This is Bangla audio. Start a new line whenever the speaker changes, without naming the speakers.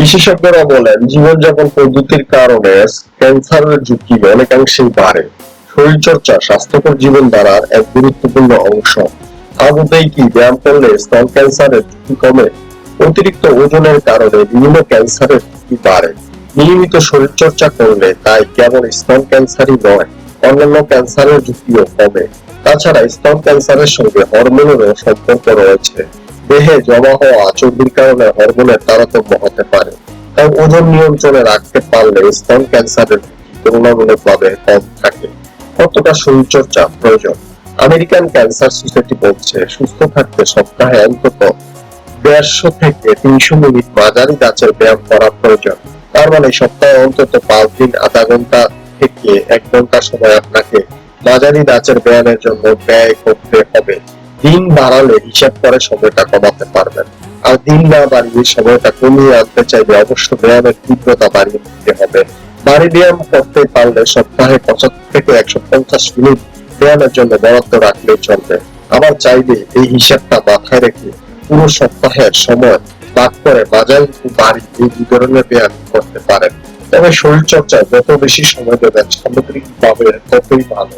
বিশেষজ্ঞরা বলেন, জীবনযাপন পদ্ধতির কারণে ক্যান্সারের ঝুঁকি অনেকাংশেই বাড়ে। শরীরচর্চা স্বাস্থ্যকর জীবন ধারার এক গুরুত্বপূর্ণ অংশ। আদতেই কি ব্যায়াম করলে স্তন ক্যান্সারের ঝুঁকি কমে? অতিরিক্ত ওজনের কারণে বিভিন্ন ক্যান্সারের ঝুঁকি বাড়ে। নিয়মিত শরীরচর্চা করলে তাই কেবল স্তন ক্যান্সারই নয়, অন্যান্য ক্যান্সারের ঝুঁকিও কমে। তাছাড়া স্তন ক্যান্সারের সঙ্গে হরমোনেরও সম্পর্ক রয়েছে। দেহে জমা হওয়া চর্বির কারণে হরমোনের তারতম্য হতে পারে। তাই ওজন নিয়ন্ত্রণে রাখতে পারলে স্তন ক্যান্সারের ঝুঁকি তুলনামূলকভাবে কম থাকে। কতটা শরীরচর্চা প্রয়োজন? আমেরিকান ক্যান্সার সোসাইটি বলছে, সুস্থ থাকতে সপ্তাহে অন্তত 150 থেকে 300 মিনিট মাঝারি ধাঁচের ব্যায়াম করা প্রয়োজন। তার মানে সপ্তাহে অন্তত 5 দিন আধা ঘন্টা থেকে 1 ঘন্টা সময় আপনাকে মাঝারি ধাঁচের ব্যায়ামের জন্য ব্যয় করতে হবে। দিন বাড়ালে হিসাব করে সময়টা কমাতে পারবেন। আর দিন না বাড়িয়ে সময়টা কমিয়ে আনতে চাইলে অবশ্য ব্যায়ামের তীব্রতা বাড়িয়ে দিতে হবে। বাড়ি ব্যায়াম করতে পারলে সপ্তাহে 75 থেকে 150 মিনিট ব্যায়ামের জন্য বরাদ্দ রাখলেই চলবে। আবার চাইলে এই হিসাবটা মাথায় রেখে পুরো সপ্তাহের সময় ভাগ করে মাঝারি ও বাড়ি এই দুই ধরনের ব্যায়াম করতে পারেন। তবে শরীরচর্চায় যত বেশি সময় দেবেন সামগ্রিকভাবে ততই ভালো।